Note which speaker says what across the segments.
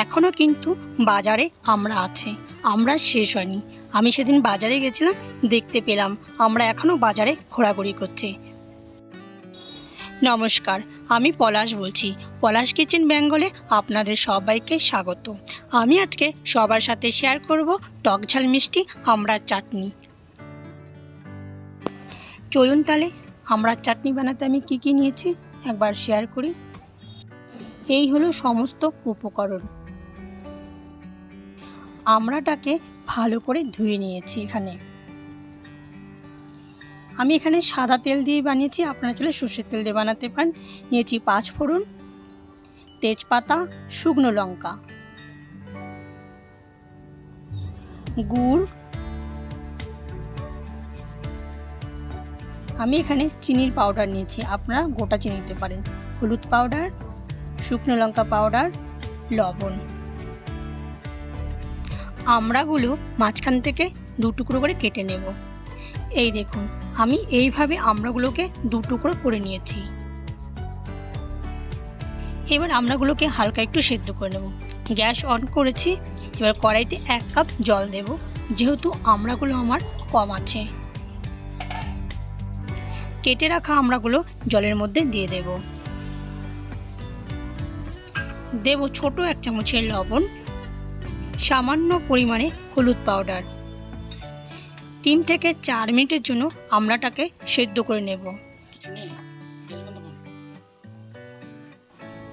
Speaker 1: এখনও কিন্তু বাজারে আমরা আছে, আমরা শেষ হয়নি। আমি সেদিন বাজারে গেছিলাম, দেখতে পেলাম আমরা এখনও বাজারে ঘোরাঘুরি করছি। নমস্কার, আমি পলাশ বলছি। পলাশ কিচেন বেঙ্গলে আপনাদের সবাইকে স্বাগত। আমি আজকে সবার সাথে শেয়ার করব টক ঝাল মিষ্টি আমড়ার চাটনি। চলুন তাহলে আমড়ার চাটনি বানাতে আমি কি কি নিয়েছি একবার শেয়ার করি। এই হলো সমস্ত উপকরণ। আমড়াটাকে ভালো করে ধুয়ে নিয়েছি। আমি এখানে সাদা তেল দিয়ে বানিয়েছি, আপনারা চাইলে সর্ষের তেল দিয়ে বানাতে পারেন। নিয়েছি 5 ফোড়ন, তেজপাতা, শুকনো লঙ্কা, গুড়। আমি এখানে চিনির পাউডার নিয়েছি, আপনারা গোটা চিনি নিতে পারেন। হলুদ পাউডার, শুকনো লঙ্কা পাউডার, লবণ। আমড়াগুলো মাঝখান থেকে 2 টুকরো করে কেটে নেব। এই দেখুন, আমি এইভাবে আমড়াগুলোকে 2 টুকরো করে নিয়েছি। এবার আমড়াগুলোকে হালকা একটু সেদ্ধ করে নেব। গ্যাস অন করেছি। এবার কড়াইতে 1 কাপ জল দেব, যেহেতু আমড়াগুলো আমার কম আছে। কেটে রাখা আমড়াগুলো জলের মধ্যে দিয়ে দেব। ছোট 1 চামচের লবণ, সামান্য পরিমাণে হলুদ পাউডার। 3 থেকে 4 মিনিটের জন্য আমড়াটাকে সেদ্ধ করে নেব।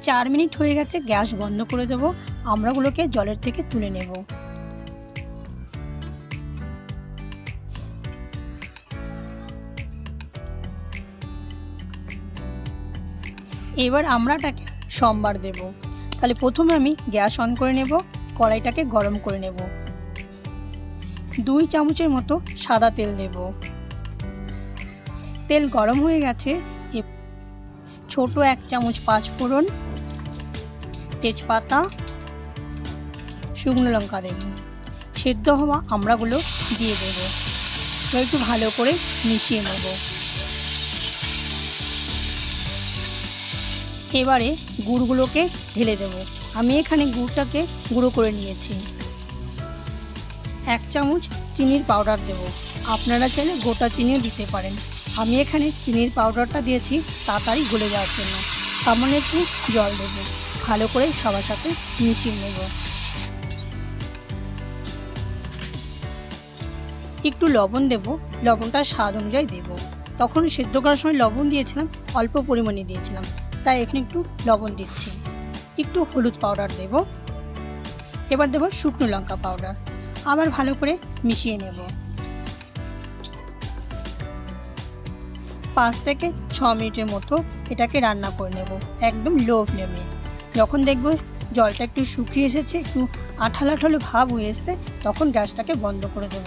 Speaker 1: 4 মিনিট হয়ে গেছে, গ্যাস বন্ধ করে দেব। আমড়াগুলোকে জলের থেকে তুলে নেব। এবার আমড়াটাকে সম্বার দেব। তাহলে প্রথমে আমি গ্যাস অন করে নেব, কড়াইটাকে গরম করে নেব। 2 চামচের মতো সাদা তেল দেব। তেল গরম হয়ে গেছে। ছোট 1 চামচ 5 ফোড়ন, তেজপাতা, শুকনো লঙ্কা দেব। সেদ্ধ হওয়া আমড়াগুলো দিয়ে দেব। একটু ভালো করে মিশিয়ে নেব। এবারে গুড়গুলোকে ঢেলে দেব। আমি এখানে গুড়টাকে গুঁড়ো করে নিয়েছি। 1 চামচ চিনির পাউডার দেব। আপনারা চাইলে গোটা চিনিও দিতে পারেন। আমি এখানে চিনির পাউডারটা দিয়েছি তাড়াতাড়ি গলে যাওয়ার জন্য। সামান্য একটু জল দেব। ভালো করে সবার সাথে মিশিয়ে নেব। একটু লবণ দেব, লবণটা স্বাদ অনুযায়ী দেব। তখন সেদ্ধ করার সময় লবণ দিয়েছিলাম, অল্প পরিমাণে দিয়েছিলাম, তাই এখানে একটু লবণ দিচ্ছি। একটু হলুদ পাউডার দেব। এবার দেব শুকনো লঙ্কা পাউডার। আবার ভালো করে মিশিয়ে নেব। 5 থেকে 6 মিনিটের মতো এটাকে রান্না করে নেব, একদম লো ফ্লেমে। যখন দেখব জলটা একটু শুকিয়ে এসেছে, একটু আঠালো আঠালো ভাব হয়ে এসেছে, তখন গ্যাসটাকে বন্ধ করে দেব।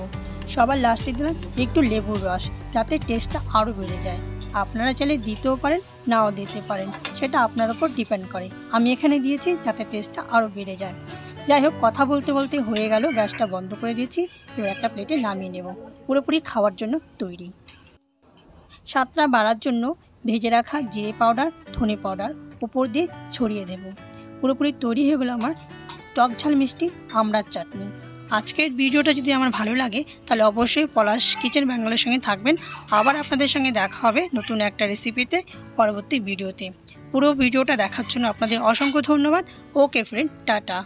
Speaker 1: সবার লাস্টে দিলাম একটু লেবুর রস, যাতে টেস্টটা আরও বেড়ে যায়। আপনারা চাইলে দিতেও পারেন, নাও দিতে পারেন, সেটা আপনার উপর ডিপেন্ড করে। আমি এখানে দিয়েছি যাতে টেস্টটা আরও বেড়ে যায়। যাই হোক, কথা বলতে বলতে হয়ে গেল, গ্যাসটা বন্ধ করে দিয়েছি। এবার একটা প্লেটে নামিয়ে নেব। পুরোপুরি খাওয়ার জন্য তৈরি। স্বাদটা বাড়ার জন্য ভেজে রাখা জিরে পাউডার, ধনে পাউডার উপর দিয়ে ছড়িয়ে দেব। পুরোপুরি তৈরি হয়ে গেল আমার টক ঝাল মিষ্টি আমড়ার চাটনি। আজকের ভিডিওটা যদি আমার ভালো লাগে তাহলে অবশ্যই পলাশ কিচেন বেঙ্গলের সঙ্গে থাকবেন। আবার আপনাদের সঙ্গে দেখা হবে নতুন একটা রেসিপিতে পরবর্তী ভিডিওতে। পুরো ভিডিওটা দেখার জন্য আপনাদের অসংখ্য ধন্যবাদ। ওকে ফ্রেন্ড, টাটা।